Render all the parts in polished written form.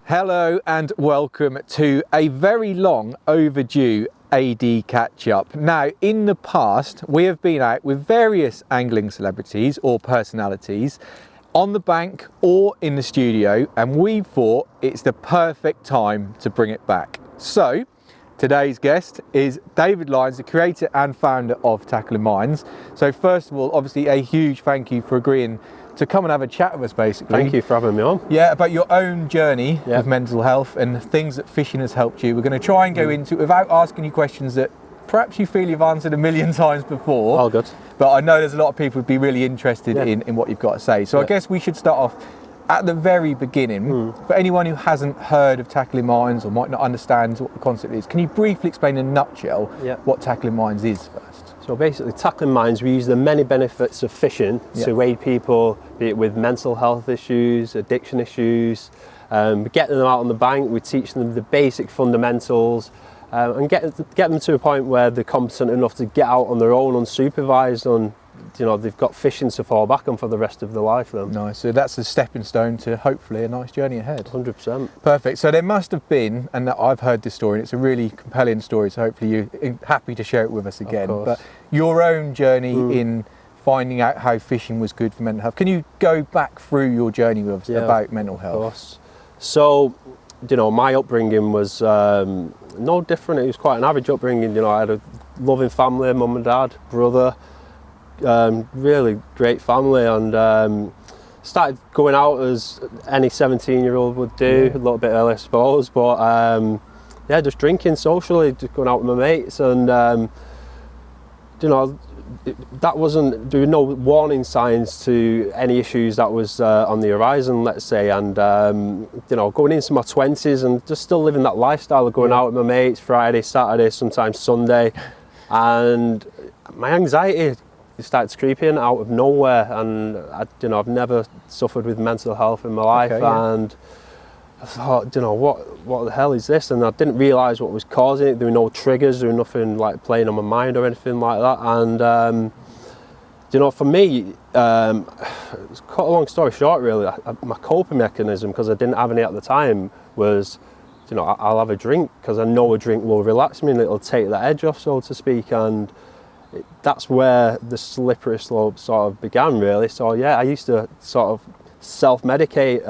Hello and welcome to a very long overdue AD catch-up. Now, in the past, we have been out with various angling celebrities or personalities on the bank or in the studio, and we thought it's the perfect time to bring it back. So, today's guest is David Lyons, the creator and founder of Tacking Minds. So first of all, obviously a huge thank you for agreeing to come and have a chat with us, basically. Thank you for having me on. Yeah, about your own journey with mental health and things that fishing has helped you. We're going to try and go into it without asking you questions that perhaps you feel you've answered a million times before. Oh, good. But I know there's a lot of people who'd be really interested in what you've got to say. So I guess we should start off at the very beginning. For anyone who hasn't heard of Tacking Minds or might not understand what the concept is, can you briefly explain in a nutshell what Tacking Minds is first? So basically, Tacking Minds, we use the many benefits of fishing to aid people, be it with mental health issues, addiction issues. We get them out on the bank, we teach them the basic fundamentals, and get them to a point where they're competent enough to get out on their own, unsupervised, and they've got fishing to fall back on for the rest of their life. Nice. So that's a stepping stone to hopefully a nice journey ahead. 100%. Perfect. So there must have been, and I've heard this story, and it's a really compelling story, so hopefully you're happy to share it with us again. But your own journey in finding out how fishing was good for mental health. Can you go back through your journey with us about mental health? Of course. So, my upbringing was no different. It was quite an average upbringing. I had a loving family, mum and dad, brother. Really great family, and started going out as any 17-year-old would do, a little bit early I suppose, but just drinking socially, just going out with my mates, and that wasn't, there were no warning signs to any issues that was on the horizon, let's say, and going into my 20s and just still living that lifestyle of going out with my mates Friday, Saturday, sometimes Sunday, and my anxiety started to creep in out of nowhere, and I've never suffered with mental health in my life, and I thought, what the hell is this? And I didn't realise what was causing it. There were no triggers, there was nothing like playing on my mind or anything like that. And for me, it's quite a long story short, really. My coping mechanism, because I didn't have any at the time, was I'll have a drink because I know a drink will relax me and it'll take the edge off, so to speak. And that's where the slippery slope sort of began, really. So I used to sort of self-medicate.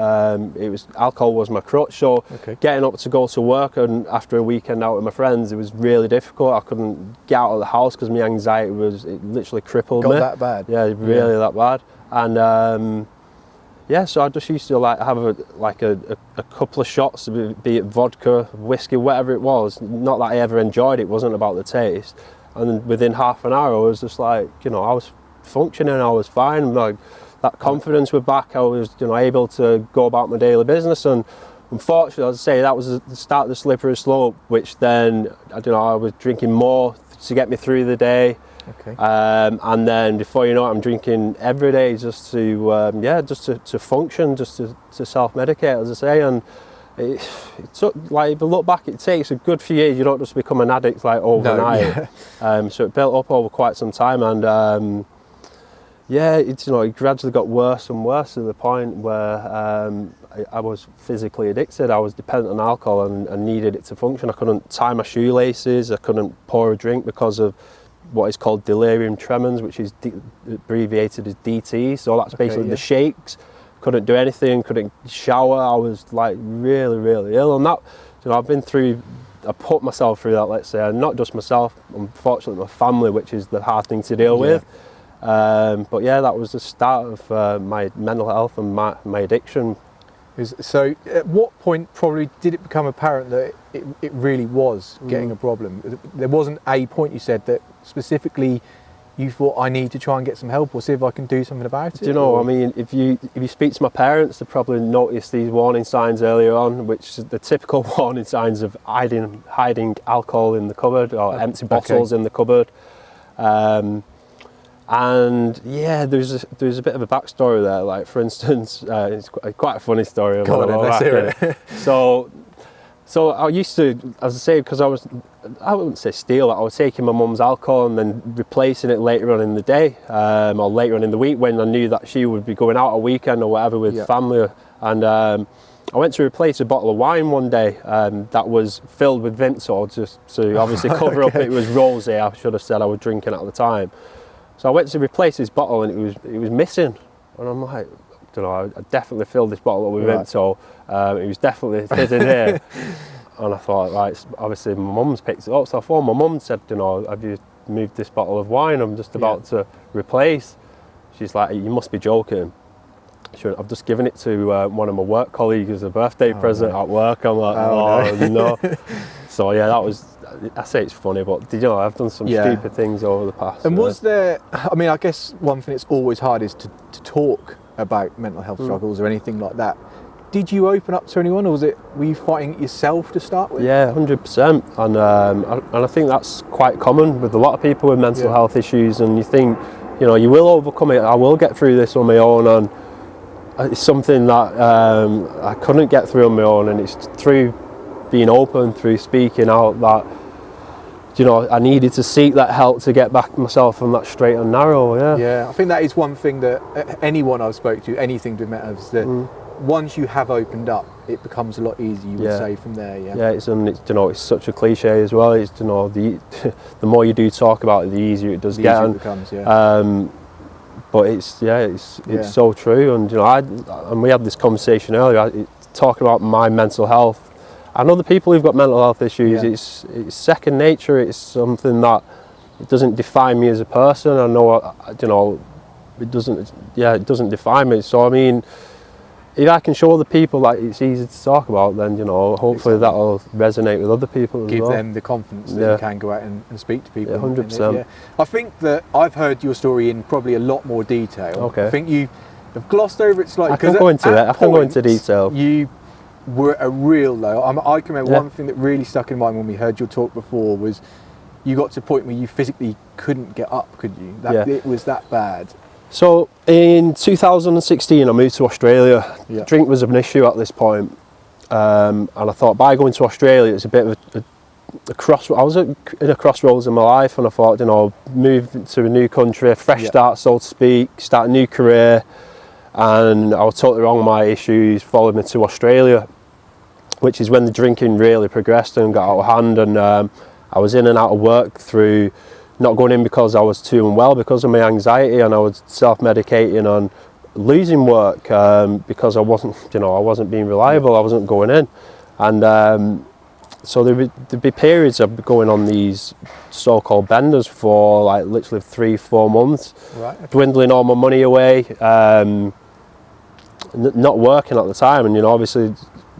Alcohol was my crutch, so getting up to go to work, and after a weekend out with my friends, it was really difficult. I couldn't get out of the house because my anxiety it literally crippled me. Got that bad? Yeah, really that bad. And so I just used to have a couple of shots, be it vodka, whiskey, whatever it was. Not that I ever enjoyed it, wasn't about the taste. And within half an hour, I was just I was functioning, I was fine. That confidence was back. I was, able to go about my daily business. And unfortunately, as I say, that was the start of the slippery slope, which then, I was drinking more to get me through the day. And then before you know it, I'm drinking every day just to function, just to self-medicate, as I say. And it took, if I look back, it takes a good few years. You don't just become an addict overnight. So it built up over quite some time, and it gradually got worse and worse to the point where I was physically addicted. I was dependent on alcohol and needed it to function. I couldn't tie my shoelaces. I couldn't pour a drink because of what is called delirium tremens, which is abbreviated as DT. So that's basically the shakes. Couldn't do anything, couldn't shower. I was really, really ill. And that, I put myself through that, let's say, and not just myself, unfortunately my family, which is the hard thing to deal with. But that was the start of my mental health and my addiction. So at what point probably did it become apparent that it really was getting a problem? There wasn't a point, you said, that specifically you thought, I need to try and get some help or see if I can do something about it? If you speak to my parents, they probably noticed these warning signs earlier on, which is the typical warning signs of hiding alcohol in the cupboard or empty bottles in the cupboard. And there's a bit of a backstory there. Like, for instance, it's quite a funny story. Let's hear it. So I used to, as I say, because I wouldn't say steal it, I was taking my mum's alcohol and then replacing it later on in the day, or later on in the week when I knew that she would be going out a weekend or whatever with family. And I went to replace a bottle of wine one day that was filled with Vimto, just to obviously cover up. It was rosé. I should have said I was drinking at the time. So I went to replace this bottle, and it was missing. And I'm like, I don't know. I definitely filled this bottle up with Vimto. It was definitely hidden here. And I thought, right, obviously my mum's picked it up. So I phoned my mum and said, you know, have you moved this bottle of wine I'm just about to replace? She's like, you must be joking. Sure, I've just given it to one of my work colleagues as a birthday present at work. I'm like, no. So yeah, that was, I say it's funny, but you know, I've done some stupid things over the past. And was there, I mean, I guess one thing that's always hard is to talk about mental health struggles or anything like that. Did you open up to anyone, or were you fighting it yourself to start with? Yeah, 100%. And I think that's quite common with a lot of people with mental health issues. And you think, you know, you will overcome it. I will get through this on my own. And it's something that I couldn't get through on my own, and it's through being open, through speaking out, that, you know, I needed to seek that help to get back myself on that straight and narrow. Yeah, I think that is one thing that anyone I've spoke to, anything to matter, is that once you have opened up, it becomes a lot easier, you would say, from there. It's you know, it's such a cliche as well. It's, you know, the more you do talk about it, the easier it does get. Easier it becomes, but it's so true. And you know, and we had this conversation earlier, talking about my mental health and other people who've got mental health issues. It's second nature. It's something that it doesn't define me as a person. I know, you know, it doesn't define me. So I mean, if I can show other people that it's easy to talk about, then, you know, hopefully that'll resonate with other people as well. Give them the confidence that you can go out and speak to people. 100%. I think that I've heard your story in probably a lot more detail. Okay. I think you have glossed over it slightly. I can go into detail. You were a real low. I can remember one thing that really stuck in mind when we heard your talk before was you got to a point where you physically couldn't get up, could you? It was that bad. So in 2016 I moved to Australia. Drink was an issue at this point, and I thought by going to Australia it's a bit of a crossroads. I was in a crossroads in my life, and I thought, you know, move to a new country, a fresh start, so to speak, start a new career. And I was totally wrong with my issues, followed me to Australia, which is when the drinking really progressed and got out of hand. And I was in and out of work through not going in because I was too unwell, because of my anxiety, and I was self-medicating on losing work because I wasn't being reliable. I wasn't going in, and so there'd be periods of going on these so-called benders for like literally 3-4 months, dwindling all my money away, not working at the time, and you know, obviously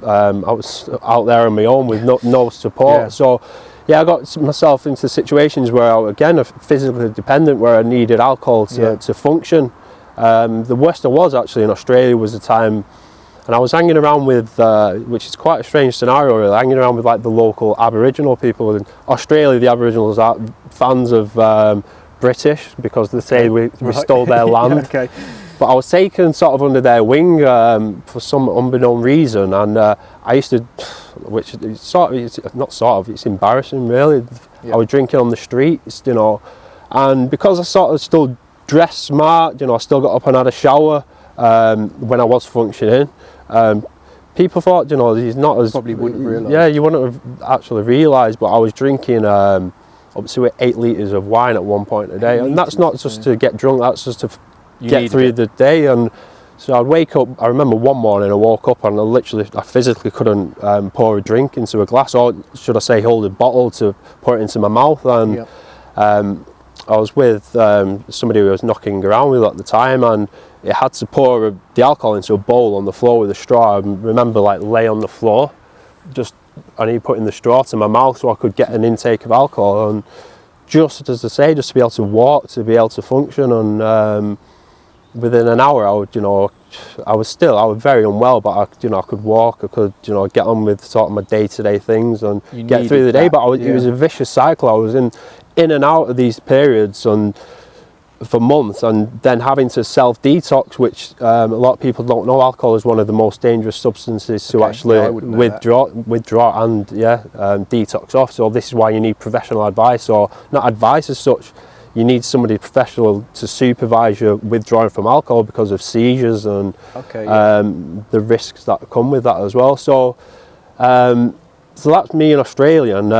I was out there on my own with no support. So I got myself into situations where I, again, physically dependent, where I needed alcohol to function. The worst I was actually in Australia was a time, and I was hanging around with, which is quite a strange scenario really, hanging around with like the local Aboriginal people. In Australia, the Aboriginals are fans of British because they say we stole their land. But I was taken sort of under their wing for some unbeknown reason, and I used to, which is it's embarrassing really. I was drinking on the streets, you know, and because I sort of still dressed smart, you know, I still got up and had a shower when I was functioning. People thought, you know, he's not as... Probably wouldn't realise. Yeah, you wouldn't have actually realised, but I was drinking up to 8 litres of wine at one point a day, and that's not just to get drunk, that's just to get through the day. And so I'd wake up, I remember one morning I woke up and I physically couldn't pour a drink into a glass, or should I say hold a bottle to pour it into my mouth. And I was with somebody who I was knocking around with at the time, and it had to pour the alcohol into a bowl on the floor with a straw. I remember like lay on the floor, I need putting the straw to my mouth so I could get an intake of alcohol, and just as I say, just to be able to walk, to be able to function. And within an hour, I was very unwell, but I could walk, I could, get on with sort of my day-to-day things and get through the day. But it was a vicious cycle. I was in and out of these periods and for months, and then having to self-detox, which a lot of people don't know. Alcohol is one of the most dangerous substances to actually withdraw and detox off. So this is why you need professional advice, or not advice as such. you need somebody professional to supervise your withdrawing from alcohol because of seizures and the risks that come with that as well. So so that's me in Australia, and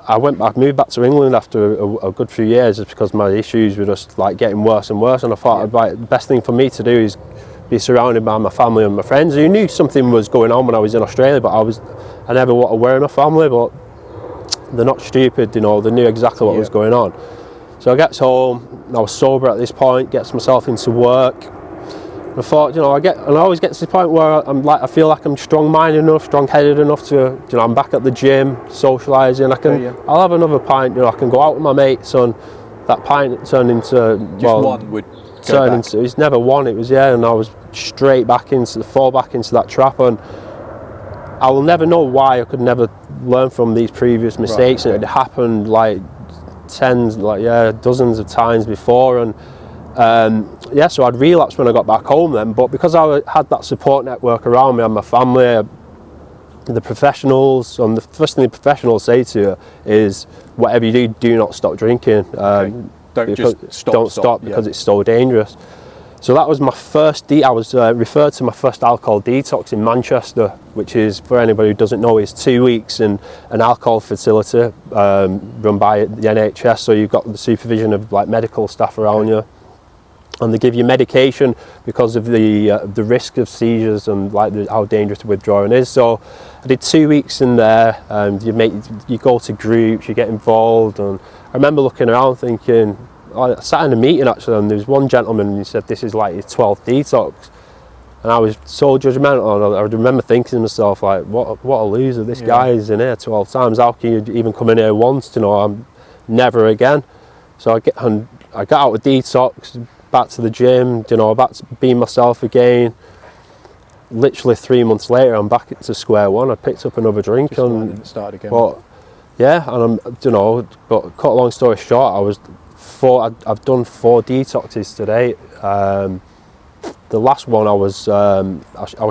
I moved back to England after a good few years just because my issues were just like getting worse and worse, and I thought the best thing for me to do is be surrounded by my family and my friends who knew something was going on when I was in Australia, but I never was aware of my family, but they're not stupid, you know, they knew exactly what was going on. So I get home, I was sober at this point, gets myself into work. I thought, you know, I always get to the point where I feel like I'm strong-minded enough, strong-headed enough to, you know, I'm back at the gym, socialising. I'll have another pint, you know, I can go out with my mates, and that pint turned into one would turn into. It's never one. It was and I was fall back into that trap, and I will never know why I could never learn from these previous mistakes, and it happened like dozens of times before, and. So I'd relapsed when I got back home then, but because I had that support network around me and my family, the professionals, and the first thing the professionals say to you is, whatever you do not stop drinking. Don't stop because it's so dangerous. So that was my first I was referred to my first alcohol detox in Manchester, which is, for anybody who doesn't know, is 2 weeks in an alcohol facility run by the NHS. So you've got the supervision of like medical staff around you, and they give you medication because of the risk of seizures and like how dangerous withdrawing is. So I did 2 weeks in there, and you go to groups, you get involved, and I remember looking around thinking, I sat in a meeting actually, and there was one gentleman and he said, this is like his 12th detox, and I was so judgmental, and I remember thinking to myself, like, what a loser, this guy is in here 12 times, how can you even come in here once to know I'm never again? So I got out of detox, back to the gym, you know, back to being myself again. Literally 3 months later, I'm back to square one. I picked up another drink and started again. But cut a long story short, I've done 4 detoxes today. The last one I was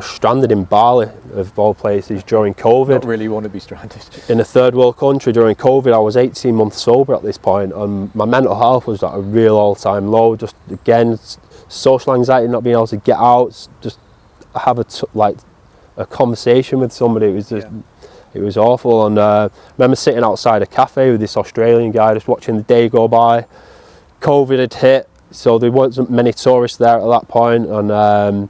stranded in Bali, of all places, during COVID. Not really want to be stranded. In a third world country during COVID. I was 18 months sober at this point, and my mental health was at a real all-time low. Just again, social anxiety, not being able to get out, just have a conversation with somebody. It was just, it was awful. And I remember sitting outside a cafe with this Australian guy, just watching the day go by. COVID had hit, so there wasn't many tourists there at that point, and I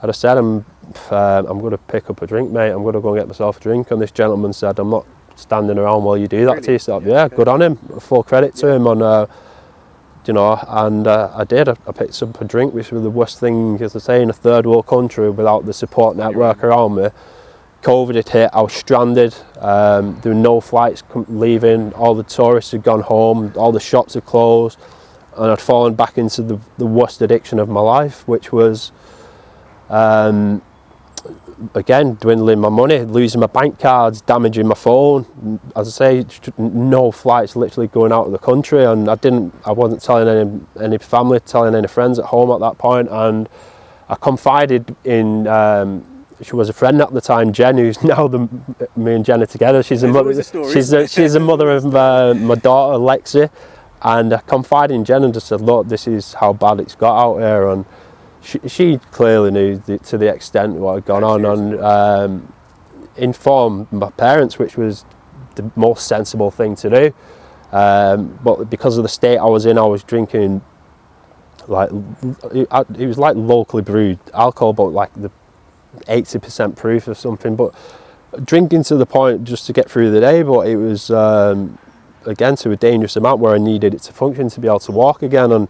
just said, I'm going to pick up a drink, mate. I'm going to go and get myself a drink. And this gentleman said, I'm not standing around while you do that to yourself. Good on him. Full credit to him. And I did. I picked up a drink, which was the worst thing, as I say, in a third world country without the support network around me. COVID had hit. I was stranded. There were no flights leaving. All the tourists had gone home. All the shops had closed. And I'd fallen back into the worst addiction of my life, which was, again, dwindling my money, losing my bank cards, damaging my phone. As I say, no flights literally going out of the country, and I wasn't telling any family, telling any friends at home at that point. And I confided in, she was a friend at the time, Jen, who's now me and Jen are together. She's a mother of my daughter, Lexi. And I confided in Jen and just said, look, this is how bad it's got out here. And she clearly knew to the extent what had gone on, and informed my parents, which was the most sensible thing to do. But because of the state I was in, I was drinking it was like locally brewed alcohol, but like the 80% proof or something. But drinking to the point just to get through the day, but it was again to a dangerous amount where I needed it to function to be able to walk again. And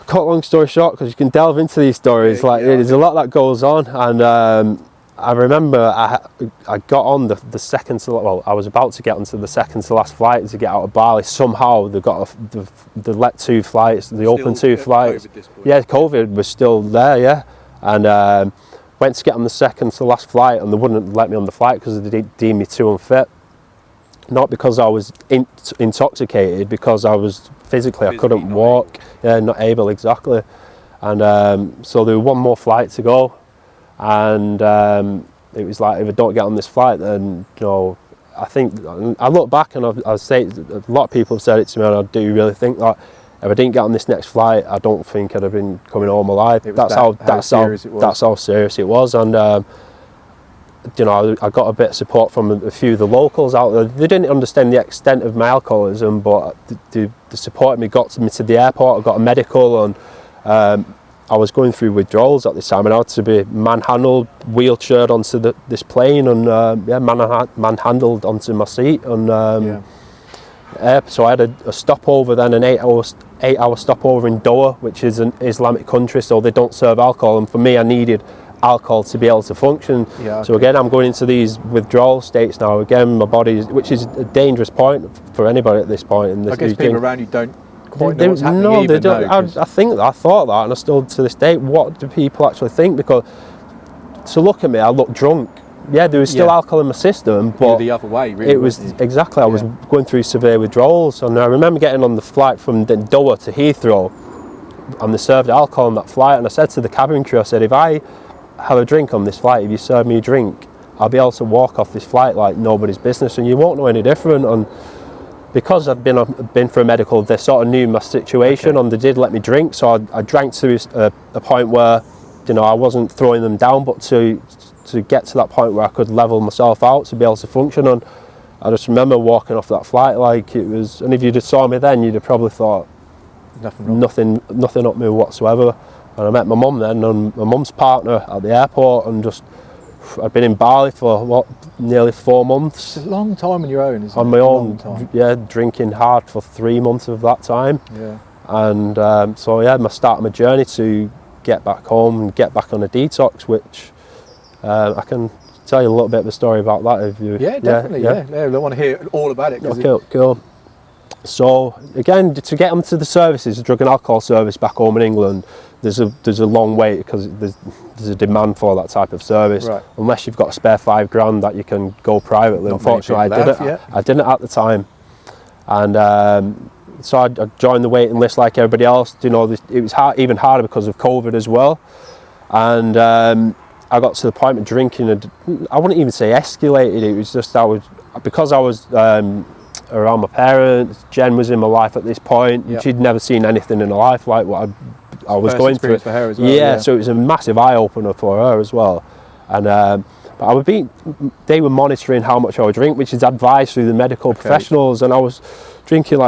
cut long story short, because you can delve into these stories, there's a lot that goes on. And I remember I got on the second to, well, I was about to get onto the second to last flight to get out of Bali. Somehow they got they let 2 flights, they opened 2 flights. COVID was still there, and went to get on the second to last flight, and they wouldn't let me on the flight because they deemed me too unfit. Not because I was intoxicated, because I was physically I couldn't walk, not able, exactly. And so there was one more flight to go, and it was like, if I don't get on this flight, then I think I look back and I say a lot of people have said it to me, and I do really think that if I didn't get on this next flight, I don't think I'd have been coming home alive. That's how serious it was, and you know, I got a bit of support from a few of the locals out there. They didn't understand the extent of my alcoholism, but they supported me, got me to the airport. I got a medical, and I was going through withdrawals at this time, and I had to be manhandled, wheelchaired onto this plane, and manhandled onto my seat. And so I had a stopover, then an 8-hour stopover in Doha, which is an Islamic country, so they don't serve alcohol. And for me, I needed alcohol to be able to function. So again, I'm going into these withdrawal states now. Again, my body, which is a dangerous point for anybody at this point. In this, I guess people around you don't quite know what's happening. No, they don't. I thought that, and I still to this day. What do people actually think? Because to look at me, I look drunk. Yeah, there was still alcohol in my system, but the other way, really. It was exactly. I was going through severe withdrawals, and I remember getting on the flight from Doha to Heathrow, and they served alcohol on that flight. And I said to the cabin crew, I said, if I have a drink on this flight, if you serve me a drink, I'll be able to walk off this flight like nobody's business, and you won't know any different. And because I've been for a medical, they sort of knew my situation, and they did let me drink. So I drank to a point where, you know, I wasn't throwing them down, but to get to that point where I could level myself out to be able to function. And I just remember walking off that flight like it was. And if you'd have saw me then, you'd have probably thought nothing up me whatsoever. And I met my mum then, and my mum's partner at the airport, and just I'd been in Bali for nearly 4 months. It's a long time on your own, isn't it? On my own, drinking hard for 3 months of that time. And so my start of my journey to get back home and get back on a detox, which I can tell you a little bit of a story about that if you. Yeah, definitely. I want to hear all about it. Cool. So again, to get onto the services, the drug and alcohol service back home in England, there's a long wait because there's a demand for that type of service. Right. Unless you've got a spare $5,000 that you can go privately. Unfortunately, I didn't at the time, and so I joined the waiting list like everybody else. You know, it was even harder because of COVID as well, and I got to the point of drinking, and I wouldn't even say escalated. It was just because I was around my parents. Jen was in my life at this point. She'd never seen anything in her life like what I was going through. For her as well. So it was a massive eye opener for her as well. And but they were monitoring how much I would drink, which is advised through the medical professionals. And I was drinking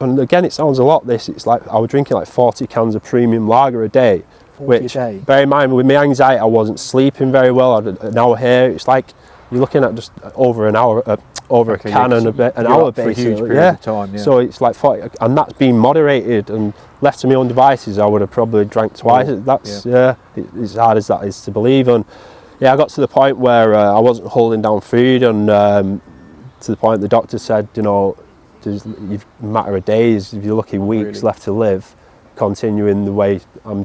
and again, it sounds a lot. It's like I was drinking like 40 cans of premium lager a day. Which, bear in mind, with my anxiety, I wasn't sleeping very well. I had an hour here. It's like you're looking at just over an hour, over a can and an hour for a huge period of time. So it's like 40, and that's being moderated. And left to my own devices, I would have probably drank twice. That's as hard as that is to believe. And I got to the point where I wasn't holding down food, and to the point the doctor said, you know, you've a matter of days, if you're lucky, weeks left to live. Continuing the way I'm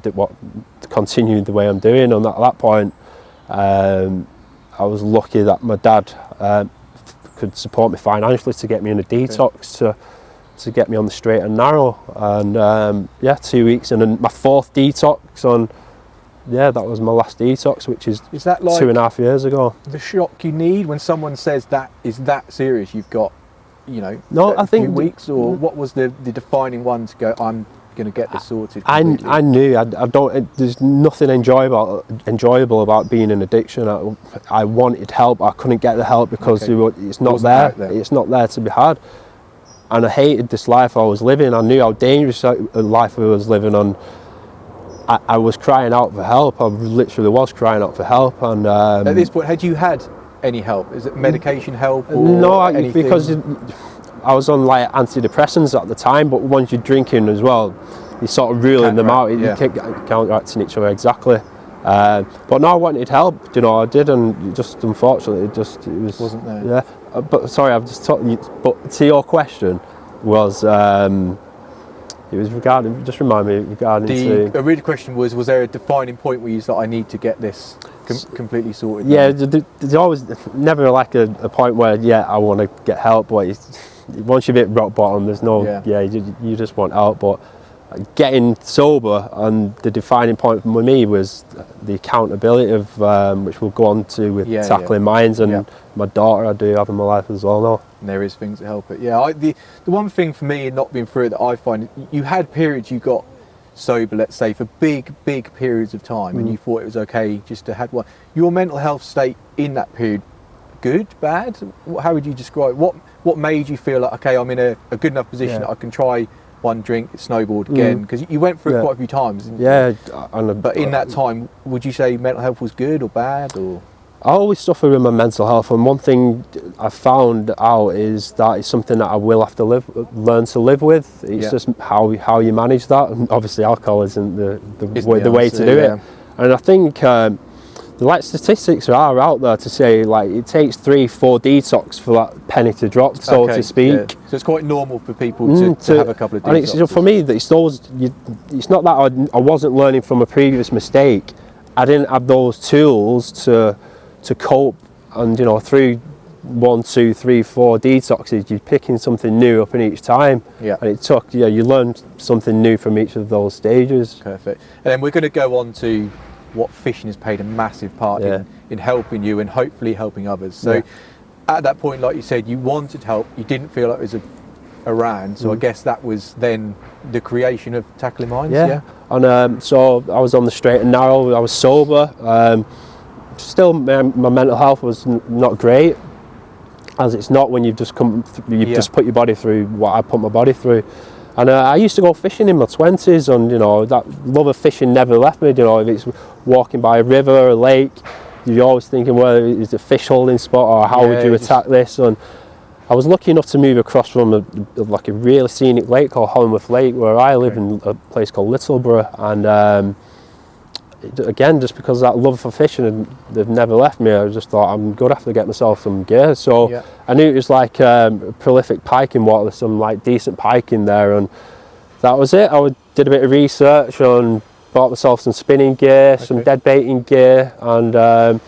doing. And at that point, I was lucky that my dad could support me financially to get me in a detox to get me on the straight and narrow. And 2 weeks, and then my 4th detox on. That was my last detox, which is that like 2.5 years ago. The shock you need when someone says that is that serious. You've got, I think few weeks, or what was the defining one to go? I'm going to get this sorted. I knew I don't. There's nothing enjoyable about being in addiction. I wanted help. I couldn't get the help because it's not there. It's not there to be had. And I hated this life I was living. I knew how dangerous a life I was living on. I was crying out for help. I literally was crying out for help. And at this point, had you had any help? Is it medication help? Or no, because I was on like antidepressants at the time, but once you're drinking as well, you're sort of ruling them out. You keep counteracting each other exactly. But no, I wanted help. I did, and just unfortunately, it wasn't there. Yeah, but sorry, I've just told you. But to your question, was it was regarding? Just remind me regarding the original question was there a defining point where you thought I need to get this completely sorted? Yeah, there's always never like a point where I want to get help, but once you've hit rock bottom, there's no you just want help. But getting sober, and the defining point for me was the accountability of which we'll go on to with Tackling Minds, and my daughter I do have in my life as well now. And there is things that help it. Yeah, the one thing for me in not being through it that I find, you had periods you got sober, let's say, for big periods of time, and you thought it was okay just to have one. Your mental health state in that period, good, bad? How would you describe what made you feel like, okay, I'm in a good enough position that I can try one drink, it snowballed again? Because you went through it quite a few times. But in that time, would you say mental health was good or bad? Or I always suffer with my mental health, and one thing I found out is that it's something that I will have to learn to live with. It's just how you manage that, and obviously alcohol isn't the way to do it. And I think like statistics are out there to say like it takes 3-4 detox for that penny to drop, so to speak. So it's quite normal for people to have a couple of detoxes. And for me, it's not that I wasn't learning from a previous mistake. I didn't have those tools to cope, and through 1, 2, 3, 4 detoxes, you're picking something new up in each time. And it took you learned something new from each of those stages. Perfect. And then we're going to go on to what fishing has played a massive part in helping you and hopefully helping others. So at that point, like you said, you wanted help, you didn't feel like it was around, so I guess that was then the creation of Tackling Minds. And so I was on the straight and narrow, I was sober. Still my mental health was not great, as it's not when you've just just put your body through what I put my body through. And I used to go fishing in my 20s, and that love of fishing never left me. If it's walking by a river or a lake, you're always thinking, well, is it a fish holding spot, or how would you attack this? And I was lucky enough to move across from a really scenic lake called Hollingworth Lake, where I live, in a place called Littleborough. And again, just because of that love for fishing, they've never left me. I just thought, I'm going to have to get myself some gear. So I knew it was like prolific piking water, some like decent piking there, and that was it. I did a bit of research and bought myself some spinning gear, some dead baiting gear, and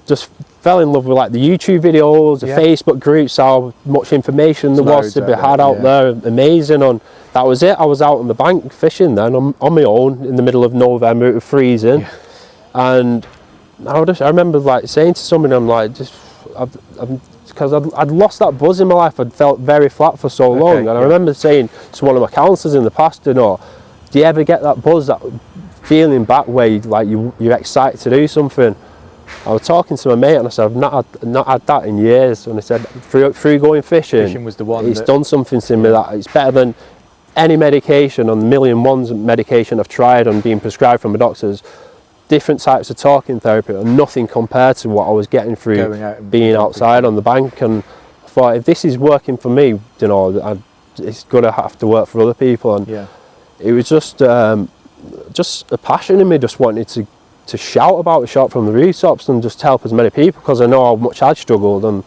just fell in love with like the YouTube videos, the Facebook groups, how much information there was to be had out there. Amazing. And that was it. I was out on the bank fishing then on my own in the middle of November. It was freezing, and I remember like saying to somebody, I'm like, because I'd lost that buzz in my life. I'd felt very flat for so long, and I remember saying to one of my counsellors in the past, do you ever get that buzz, that feeling back where you're excited to do something? I was talking to my mate, and I said, I've not had that in years. And I said, through going fishing was the one. It's done something to me that it's better than any medication, on $1,000,000 medication I've tried on being prescribed from my doctors. Different types of talking therapy, and nothing compared to what I was getting through being outside on the bank. And I thought, if this is working for me, it's going to have to work for other people. And it was just a passion in me, just wanted to shout about it, shout from the rooftops, and just help as many people, because I know how much I'd struggled, and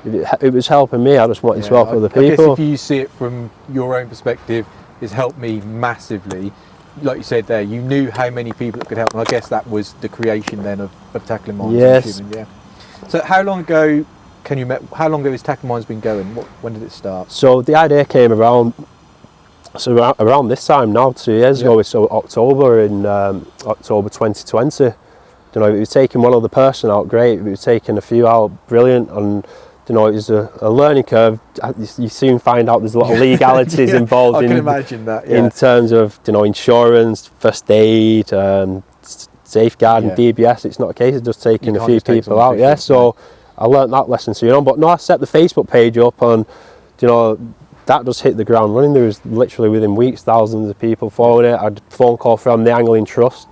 if it was helping me, I just wanted to help other people. I guess if you see it from your own perspective, it's helped me massively. Like you said there, you knew how many people it could help, and I guess that was the creation then of Tackling Minds. Yes. So how long ago how long ago has Tackling Minds been going? When did it start? So the idea came around this time now, 2 years ago, so October 2020. If it was taking one other person out, great. If it was taking a few out, brilliant. And it was a learning curve. You soon find out there's a lot of legalities involved. I can imagine that. In terms of insurance, first aid, safeguarding, DBS. It's not a case of just taking a few people out. So I learnt that lesson soon on. But no, I set the Facebook page up, and that just hit the ground running. There was literally within weeks thousands of people following it. I had a phone call from the Angling Trust,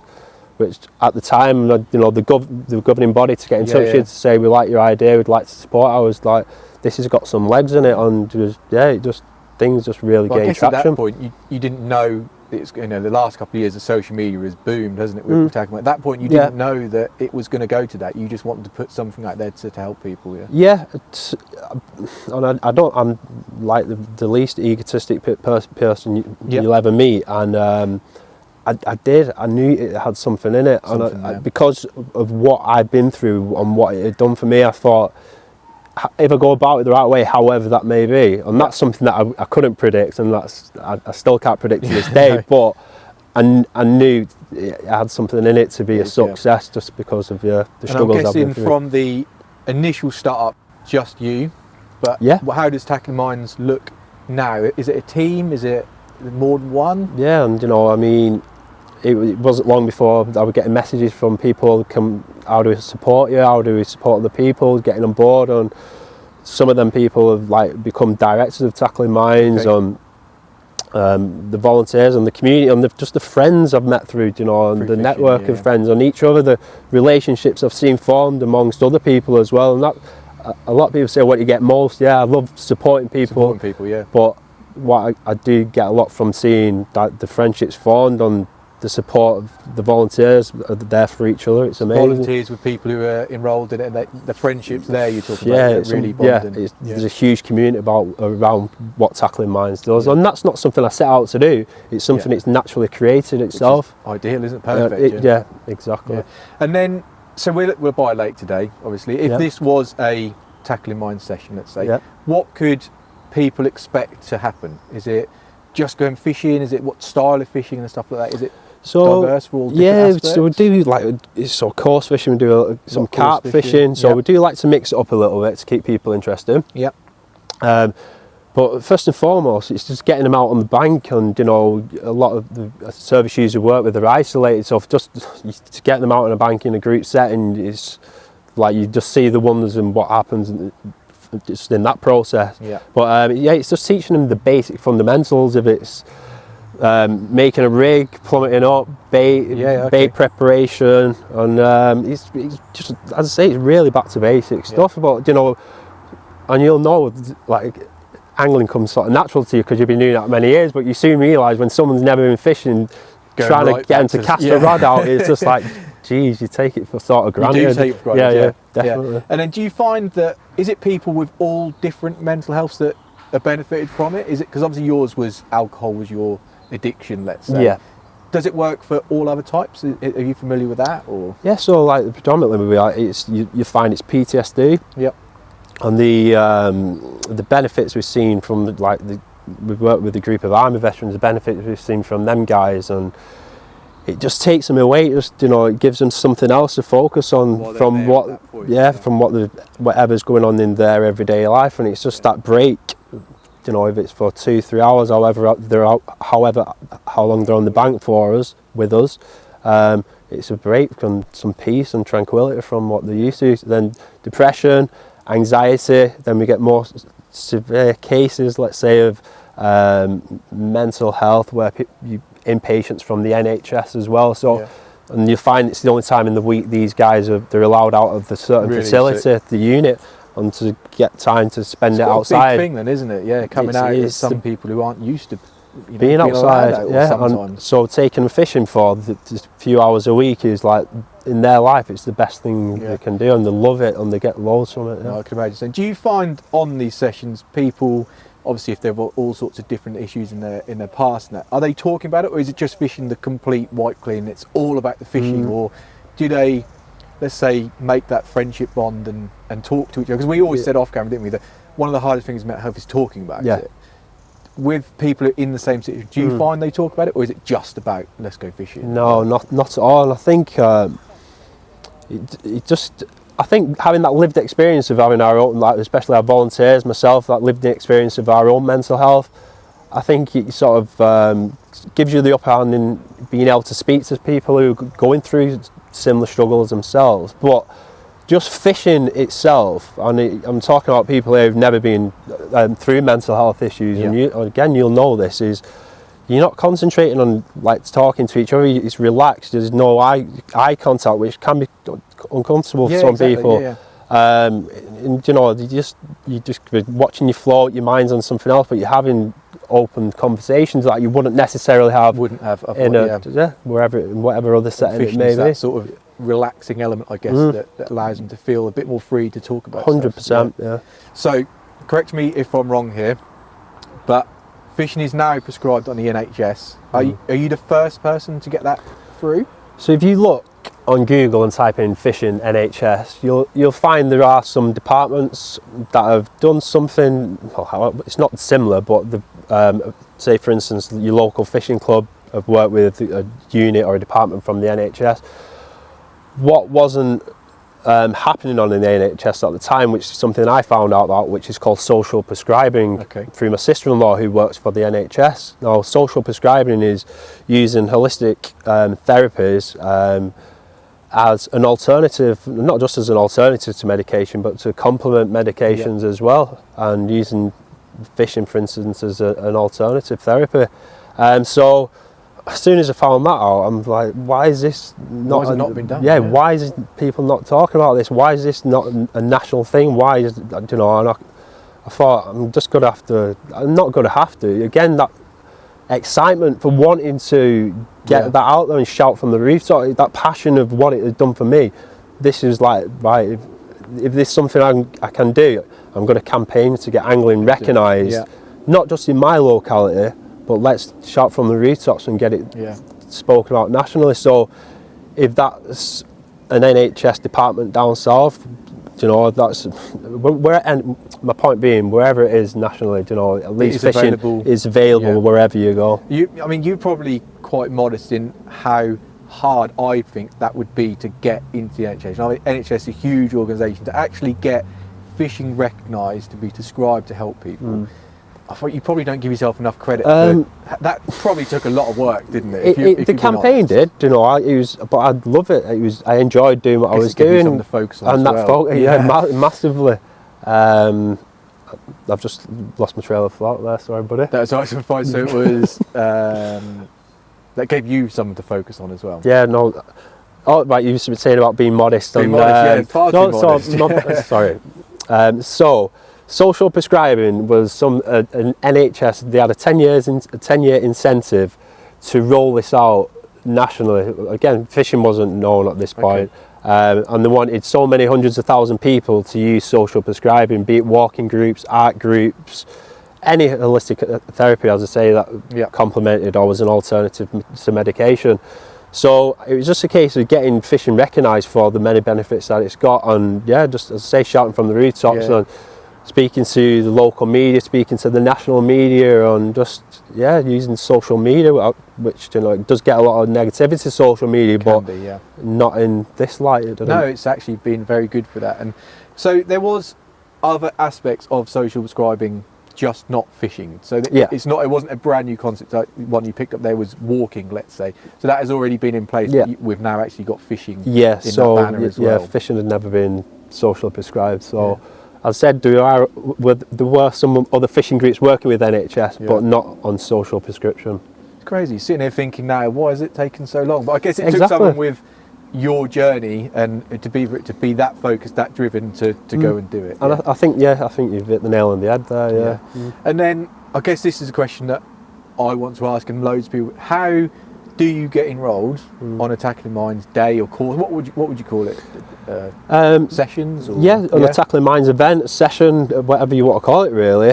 which at the time, the governing body, to get in touch with you to say, we like your idea, we'd like to support. I was like, this has got some legs in it, and things just really gained traction. At that point, you didn't know it's the last couple of years of social media has boomed, hasn't it? With Tackling. At that point, you didn't know that it was going to go to that. You just wanted to put something out there to help people. And I'm like the least egotistic person you'll ever meet, and I knew it had something in it, and because of what I'd been through and what it had done for me, I thought if I go about it the right way, however that may be. And that's something that I couldn't predict, and I still can't predict to this day. But I knew it had something in it to be a success, just because of the struggles. And I'm guessing from the initial startup, just you. But how does Tacking Minds look now? Is it a team? Is it more than one? Yeah, and I mean, it wasn't long before I was getting messages from people, how do we support you? How do we support the people getting on board? And some of them people have like become directors of Tackling Minds, the volunteers and the community, and just the friends I've met through, and the network of friends on each other, the relationships I've seen formed amongst other people as well. And that, a lot of people say, what do you get most? Yeah, I love supporting people. But what I do get a lot from seeing that the friendships formed on the support of the volunteers are there for each other. It's amazing. Volunteers with people who are enrolled in it, and the friendships there you're talking about, really bonding. There's a huge community around what Tackling Minds does, and that's not something I set out to do. It's something it's naturally created itself. Ideal, isn't it? Perfect. Exactly. And then, so we're by a lake today, obviously. If this was a Tackling Minds session, let's say, what could people expect to happen? Is it just going fishing? Is it what style of fishing and stuff like that? Is it diverse for all different aspects? So we do course fishing, we do some carp fishing, so we do like to mix it up a little bit to keep people interested. But first and foremost, it's just getting them out on the bank, and a lot of the service users we work with are isolated, so just to get them out on a bank in a group setting, is like you just see the wonders and what happens just in that process. But it's just teaching them the basic fundamentals. If it's making a rig, plummeting up, bait preparation, and it's just, as I say, it's really back to basic stuff. About and you'll know, like, angling comes sort of natural to you because you've been doing that many years, but you soon realise when someone's never been fishing, trying to get them to cast a rod out, it's just like, geez, you take it for sort of granted. You do take it for granted, definitely. And then do you find that, is it people with all different mental healths that are benefited from it? Is it, because obviously yours was alcohol was your addiction, let's say. Does it work for all other types? Are you familiar with that? Or so like predominantly you find it's PTSD. And the benefits we've seen from we've worked with a group of army veterans, the benefits we've seen from them guys, and it just takes them away. It gives them something else to focus on from whatever's going on in their everyday life, and it's just that break. If it's for 2-3 hours, how long they're on the bank for us with us, it's a break and some peace and tranquility from what they're used to. Then depression, anxiety, then we get more severe cases, let's say, of mental health, where inpatients from the NHS as well. And you find it's the only time in the week these guys they're allowed out of the certain facility, the unit, and to get time to spend it outside. It's a big thing then, isn't it? Coming out with some people who aren't used to being outside. And so taking them fishing for a few hours a week is like, in their life, it's the best thing they can do, and they love it and they get loads from it. I can imagine. So do you find on these sessions people, obviously if they've got all sorts of different issues in their past now, are they talking about it, or is it just fishing the complete wipe clean, it's all about the fishing? Or do they, let's say, make that friendship bond and talk to each other? Because we always said off camera, didn't we, that one of the hardest things in mental health is talking about it. With people in the same situation, do you find they talk about it, or is it just about let's go fishing? No, not at all. And I think I think having that lived experience of having our own, like especially our volunteers, myself, that lived experience of our own mental health, I think it sort of gives you the upper hand in being able to speak to people who are going through similar struggles themselves. But just fishing itself, and I'm talking about people who've never been through mental health issues, and you'll know this, is you're not concentrating on like talking to each other, it's relaxed, there's no eye contact, which can be uncomfortable for some people. And you just watching you float, your mind's on something else, but you're having open conversations that you wouldn't necessarily have in whatever other setting it may be. That sort of relaxing element, I guess, that allows them to feel a bit more free to talk about 100%. So correct me if I'm wrong here, but fishing is now prescribed on the NHS. Are you the first person to get that through? So if you look on Google and type in fishing NHS, you'll find there are some departments that have done something. Well, it's not similar, but say for instance your local fishing club have worked with a unit or a department from the NHS. What wasn't happening on in the NHS at the time, which is something I found out about, which is called social prescribing, through my sister-in-law who works for the NHS. Now, social prescribing is using holistic therapies as an alternative, not just as an alternative to medication, but to complement medications as well, and using fishing, for instance, as an alternative therapy. So as soon as I found that out, I'm like, why is this not? Why has it not been done? Yeah, why is people not talking about this? Why is this not a national thing? Why is, you know? And I thought I'm just gonna have to. I'm not gonna have to. Again, that excitement for wanting to get that out there and shout from the rooftop, that passion of what it has done for me. This is like, right, if there's something I can do, I'm going to campaign to get angling recognised, not just in my locality, but let's shout from the rooftops and get it spoken about nationally. So if that's an NHS department down south, you know, that's and my point being, wherever it is nationally, you know, at least fishing is available wherever you go. I mean, you're probably quite modest in how hard I think that would be to get into the NHS. I mean, NHS is a huge organisation. To actually get fishing recognised, to be prescribed to help people, I thought you probably don't give yourself enough credit. That probably took a lot of work, didn't it? The campaign did, you know. But I love it. I enjoyed doing what I was doing. Something to focus on, and that focus, massively. I've just lost my trail of thought there. Sorry, buddy. That's all right. So it was that gave you something to focus on as well. Yeah, no. Oh, right. You were saying about being modest. Being modest, far too modest. Sorry. So. Social prescribing was an NHS. They had a 10-year incentive to roll this out nationally. Again, fishing wasn't known at this point, and they wanted so many hundreds of thousand people to use social prescribing, be it walking groups, art groups, any holistic therapy, as I say, that complemented or was an alternative to medication. So it was just a case of getting fishing recognised for the many benefits that it's got, and just as I say, shouting from the rooftops and speaking to the local media, speaking to the national media, and just using social media, which, you know, it does get a lot of negativity, social media, but not in this light. No, it's actually been very good for that. And so there was other aspects of social prescribing, just not fishing. So it wasn't a brand new concept. Like one you picked up there was walking, let's say. So that has already been in place. We've now actually got fishing in that banner as well. Yeah, fishing had never been socially prescribed. So. As I said, there were some other fishing groups working with NHS, but not on social prescription. It's crazy, sitting here thinking now, why has it taken so long? But I guess it took someone with your journey and to be that focused, that driven to go and do it. And I think you've hit the nail on the head there. And then I guess this is a question that I want to ask, and loads of people: how do you get enrolled on a Tacking Minds day or course? What would you call it? Sessions? Or, on a Tacking Minds event, session, whatever you want to call it, really.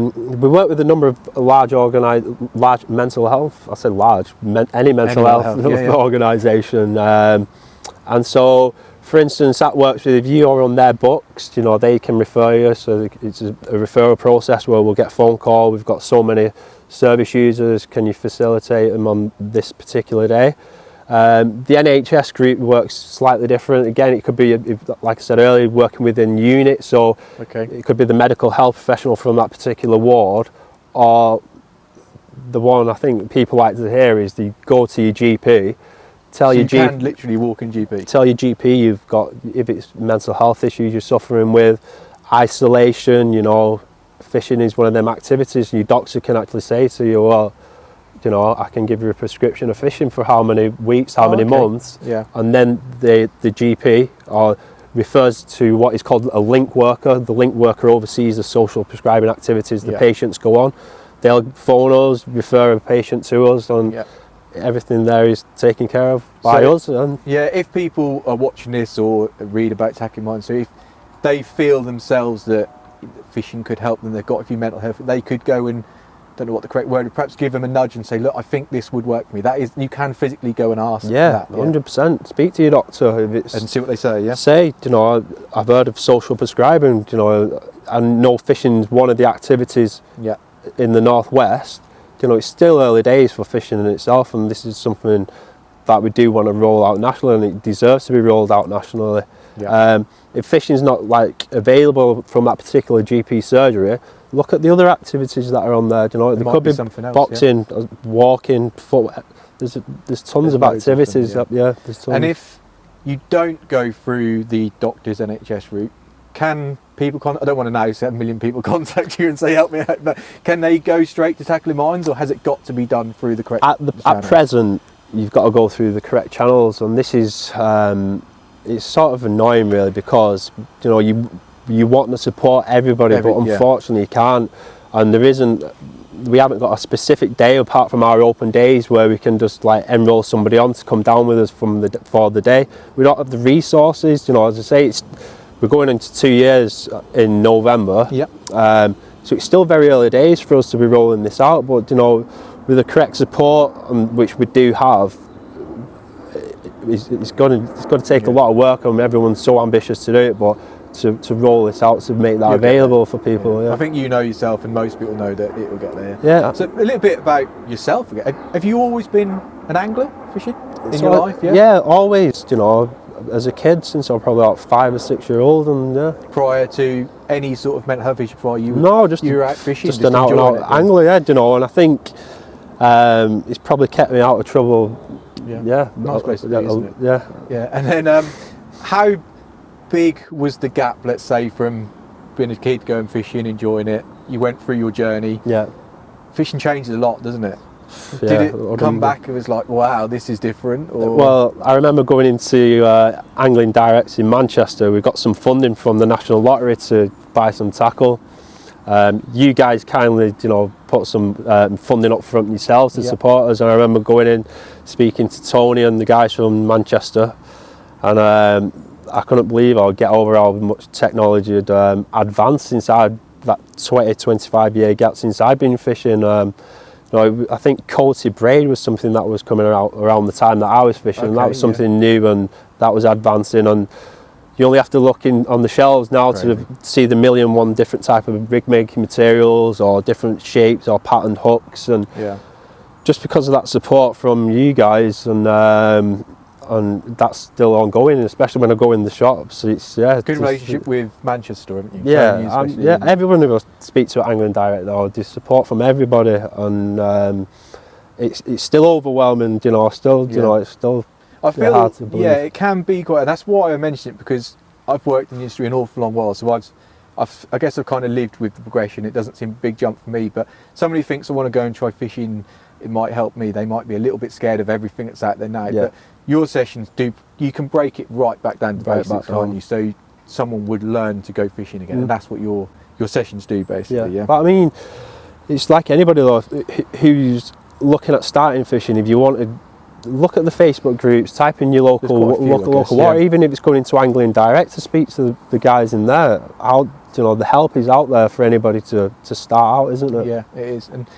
We work with a number of large mental health. I said large, any mental health organisation, and so. For instance, that works with, if you are on their books, you know, they can refer you. So it's a referral process where we'll get a phone call. We've got so many service users. Can you facilitate them on this particular day? The NHS group works slightly different. Again, it could be, like I said earlier, working within units. So it could be the medical health professional from that particular ward, or the one I think people like to hear is the go to your GP. You can literally walk in GP. Tell your GP you've got, if it's mental health issues you're suffering with, isolation, you know, fishing is one of them activities. Your doctor can actually say to you, well, you know, I can give you a prescription of fishing for how many weeks, how many months, and then the GP refers to what is called a link worker. The link worker oversees the social prescribing activities the patients go on. They'll phone us, refer a patient to us, and everything there is taken care of by us. And if people are watching this or read about Tacking Minds, so if they feel themselves that fishing could help them, they've got a few mental health, they could go and don't know what the correct word is, perhaps give them a nudge and say, look, I think this would work for me. That is, you can physically go and ask Yeah, that. 100%. Speak to your doctor if it's, And see what they say, yeah? say, you know, I've heard of social prescribing, you know, and know fishing's one of the activities Yeah. in the northwest. You know, it's still early days for fishing in itself, and this is something that we do want to roll out nationally, and it deserves to be rolled out nationally. Yeah. If fishing's not like available from that particular GP surgery, look at the other activities that are on there. You know, there might could be be something else, boxing, walking, foot. There's tons of loads of them, activities. yeah. There's tons. And if you don't go through the doctor's NHS route, can people I don't want to now say 1 million people contact you and say help me out, but can they go straight to Tackling Minds, or has it got to be done through the correct at present, you've got to go through the correct channels, and this is it's sort of annoying really, because you know you want to support everybody, but unfortunately you can't, and we haven't got a specific day apart from our open days where we can just like enroll somebody on to come down with us for the day. We don't have the resources, you know. As I say, we're going into 2 years in November. Yep. So it's still very early days for us to be rolling this out, but you know, with the correct support, which we do have, it's going to take a lot of work, and everyone's so ambitious to do it, but to roll this out, to make that available for people. Yeah. I think you know yourself, and most people know that it will get there. Yeah. So a little bit about yourself again. Have you always been an angler, fishing in your life? Yeah. Yeah, always. You know, as a kid, since I was probably about 5 or 6 years old, and yeah. Prior to any sort of mental health issue, you were out fishing, just an out and out angler, yeah. You know, and I think it's probably kept me out of trouble. Yeah. Nice place to be, isn't it? Yeah. Yeah. And then, how big was the gap? Let's say from being a kid going fishing, enjoying it, you went through your journey. Yeah. Fishing changes a lot, doesn't it? Yeah, Did it come back? It was like, wow, this is different. Or? Well, I remember going into Angling Directs in Manchester. We got some funding from the National Lottery to buy some tackle. You guys kindly, you know, put some funding up front yourselves to support us. And I remember going in, speaking to Tony and the guys from Manchester, and I couldn't believe or get over how much technology had advanced inside that 20-25 year gap since I've been fishing. You know, I think coated braid was something that was coming out around the time that I was fishing, and that was something new, and that was advancing. And you only have to look on the shelves now to see the 1,000,001 different type of rig making materials, or different shapes, or patterned hooks, and just because of that support from you guys, and that's still ongoing, especially when I go in the shops. It's good relationship with Manchester, haven't you? Yeah, everyone who I speak to at Angling Direct now, there's support from everybody, and it's still overwhelming. You know, it's still. I feel hard to believe. It can be quite. That's why I mentioned it, because I've worked in the industry an awful long while, so I guess I've kind of lived with the progression. It doesn't seem a big jump for me, but somebody thinks I want to go and try fishing, it might help me. They might be a little bit scared of everything that's out there now. But your sessions you can break it right back down to basics, can't you? So someone would learn to go fishing again, and that's what your sessions do basically. Yeah. But I mean, it's like anybody though who's looking at starting fishing. If you want to look at the Facebook groups, type in your local water, even if it's going into Angling Direct, to speak to the guys in there. The help is out there for anybody to start out, isn't it? Yeah, it is. And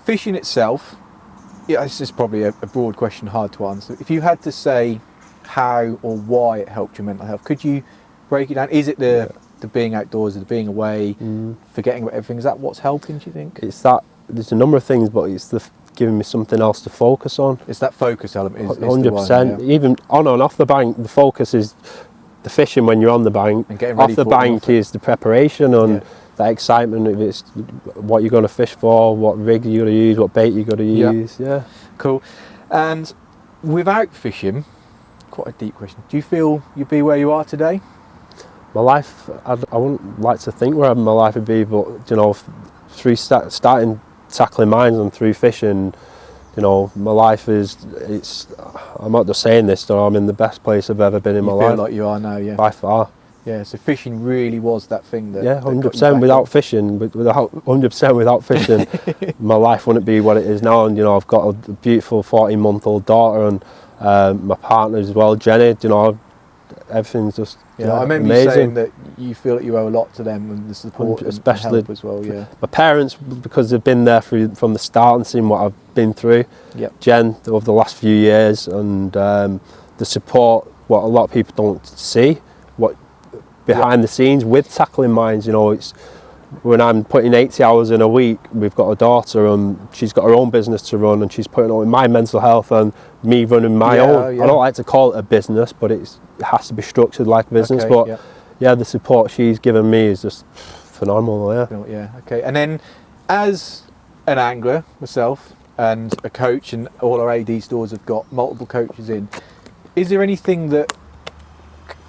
fishing itself, this is probably a broad question, hard to answer. If you had to say how or why it helped your mental health, could you break it down? Is it the being outdoors, the being away, forgetting about everything? Is that what's helping, do you think? It's that. There's a number of things, but it's giving me something else to focus on. It's that focus element. 100%. Even on and off the bank, the focus is the fishing when you're on the bank. And getting ready off the bank is the preparation and that excitement of it's what you're going to fish for, what rig you're going to use, what bait you're going to use. Yeah. Cool. And without fishing, quite a deep question, do you feel you'd be where you are today? My life, I wouldn't like to think where my life would be, but you know, through starting Tackling Minds and through fishing, you know, my life I'm not just saying this, I'm in the best place I've ever been in my life. You feel like you are now, yeah. By far. Yeah, so fishing really was that thing that... 100%. Without fishing, 100% without fishing, my life wouldn't be what it is now. And, you know, I've got a beautiful 14-month-old daughter, and my partner as well, Jenny. You know, everything's just I remember amazing. you saying that you feel that you owe a lot to them and the support Especially and help as well. Yeah, my parents, because they've been there from the start and seen what I've been through. Yep. Jen, over the last few years, and the support, what a lot of people don't see, what behind the scenes with Tackling Minds. You know, it's when I'm putting 80 hours in a week, we've got a daughter and she's got her own business to run, and she's putting on my mental health and me running my own. I don't like to call it a business, but it has to be structured like a business. But the support she's given me is just phenomenal. Okay. And then, as an angler myself and a coach, and all our AD stores have got multiple coaches in, is there anything that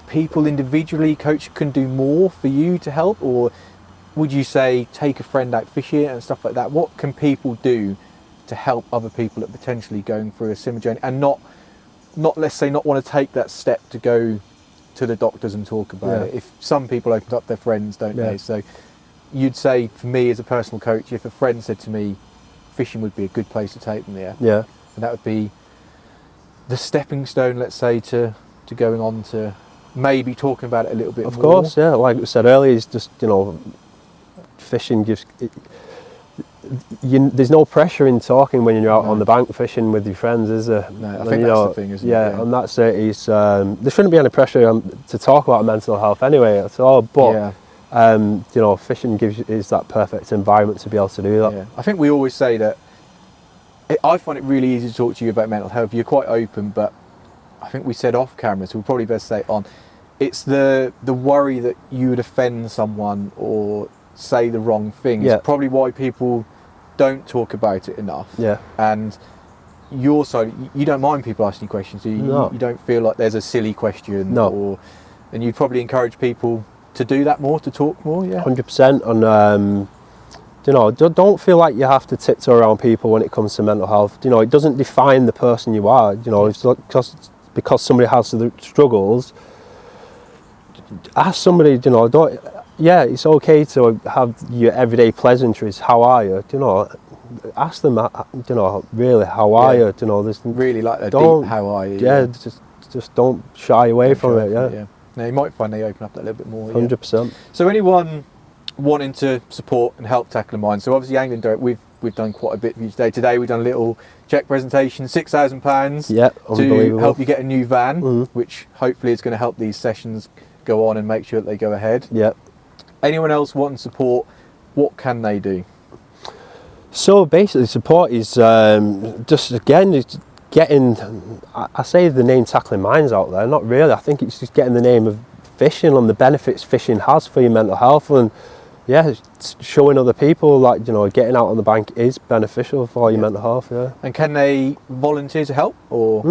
people individually, coach, can do more for you to help? Or would you say take a friend out fishing and stuff like that? What can people do to help other people that are potentially going through a similar journey and not let's say not want to take that step to go to the doctors and talk about it? If some people open up their friends, don't they? So you'd say, for me as a personal coach, if a friend said to me fishing would be a good place to take them there, and that would be the stepping stone, let's say, to going on to maybe talking about it a little bit more. Of course, like we said earlier, it's just, fishing gives there's no pressure in talking when you're out on the bank fishing with your friends, is there? No, I think that's the thing, isn't it? And that's it. There shouldn't be any pressure to talk about mental health anyway at all, but fishing is that perfect environment to be able to do that. I think we always say that I find it really easy to talk to you about mental health. You're quite open, but I think we said off camera, so we'll probably best say it on. It's the worry that you would offend someone or say the wrong thing. It's probably why people don't talk about it enough. And your side, you don't mind people asking you questions. You don't feel like there's a silly question. And you'd probably encourage people to do that more, to talk more. 100%. And don't feel like you have to tiptoe around people when it comes to mental health. It doesn't define the person you are. It's because somebody has the struggles. Ask somebody. It's okay to have your everyday pleasantries. How are you? Ask them. Really, how are you? There's really like a deep how are you? Just don't shy away from it. Now you might find they open up that little bit more. 100%. So anyone wanting to support and help Tackling Minds, so obviously Angling Direct, we've done quite a bit for you today. Today we've done a little check presentation, £6,000 to help you get a new van, which hopefully is going to help these sessions go on and make sure that they go ahead. Anyone else wanting support, what can they do? So basically support is just getting, I say the name Tackling Minds out there, not really. I think it's just getting the name of fishing and the benefits fishing has for your mental health, and showing other people like getting out on the bank is beneficial for your mental health. And can they volunteer to help, or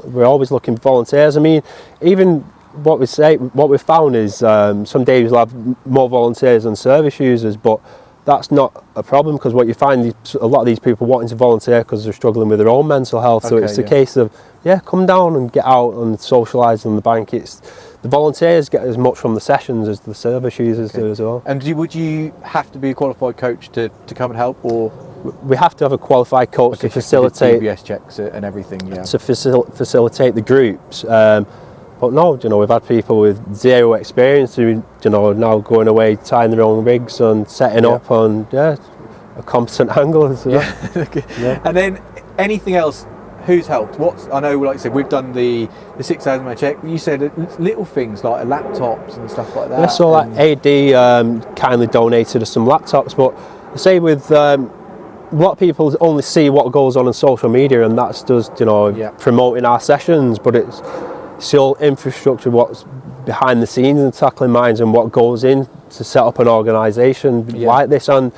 we're always looking for volunteers. I mean, even what we've found is some days we'll have more volunteers than service users, but that's not a problem, because what you find, a lot of these people wanting to volunteer because they're struggling with their own mental health. So it's a case of come down and get out and socialise on the bank. It's the volunteers get as much from the sessions as the service users do as well. And would you have to be a qualified coach to come and help, or we have to have a qualified coach to facilitate DBS checks and everything? To facilitate the groups. But no, we've had people with zero experience who, now going away, tying their own rigs and setting up on, a competent angler. And then anything else, who's helped? I know, like I said, we've done the £6,000 check. You said little things like laptops and stuff like that. So AD kindly donated us some laptops, but I say with a lot of people only see what goes on social media, and that's just, promoting our sessions, but it's all infrastructure, what's behind the scenes in Tackling Minds and what goes in to set up an organisation like this. And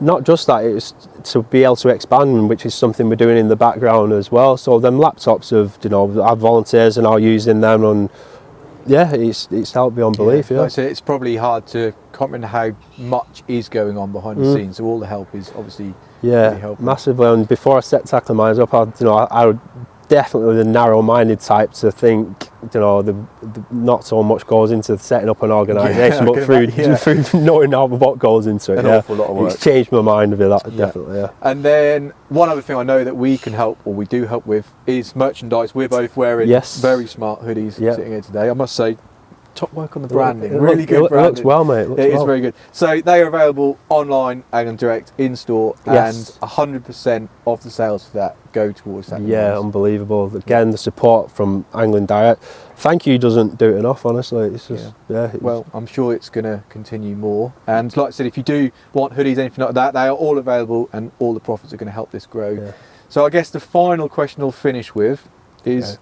not just that, it's to be able to expand, which is something we're doing in the background as well. So them laptops our volunteers are now using them, and it's helped beyond belief. Like I said, it's probably hard to comprehend how much is going on behind the scenes, so all the help is obviously really helpful. Massively. And before I set Tackling Minds up, I definitely the narrow-minded type to think, you know, the not so much goes into setting up an organisation, but through knowing what goes into it. An awful lot of work. It's changed my mind a bit, that definitely. Yeah. And then one other thing I know that we can help, or we do help with, is merchandise. We're both wearing very smart hoodies sitting here today. I must say, top work on the branding. Really good branding. It looks well, mate. It is very good. So they are available online and direct in store, and 100% of the sales for that go towards that. Yeah, unbelievable. Again, the support from Angling Direct. Thank you doesn't do it enough, honestly. It's just, well, I'm sure it's going to continue more. And like I said, if you do want hoodies, anything like that, they are all available, and all the profits are going to help this grow. Yeah. So I guess the final question I'll finish with is,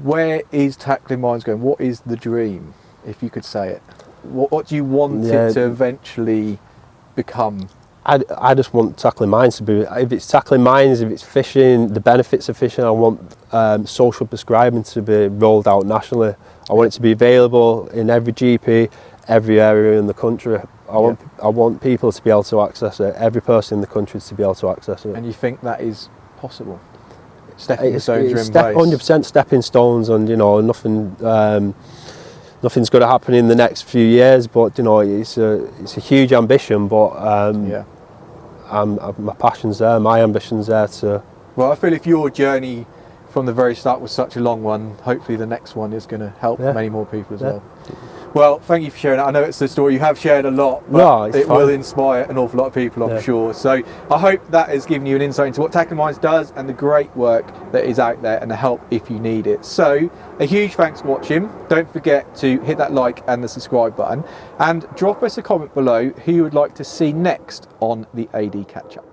where is Tackling Minds going? What is the dream, if you could say it? What do you want it to eventually become? I just want Tackling Minds to be, if it's Tackling Minds, if it's fishing, the benefits of fishing, I want social prescribing to be rolled out nationally. I want it to be available in every GP, every area in the country. I want people to be able to access it, every person in the country to be able to access it. And you think that is possible? Stepping stones are in place. 100% stepping stones, and you know, nothing's going to happen in the next few years. But you know, it's a huge ambition. But my passion's there, my ambition's there to. Well, I feel if your journey from the very start was such a long one, hopefully the next one is going to help many more people as well. Well, thank you for sharing that. I know it's a story you have shared a lot, but it will inspire an awful lot of people, I'm sure. So I hope that has given you an insight into what Tackling Minds does and the great work that is out there and the help if you need it. So a huge thanks for watching. Don't forget to hit that like and the subscribe button, and drop us a comment below who you would like to see next on the AD Catch Up.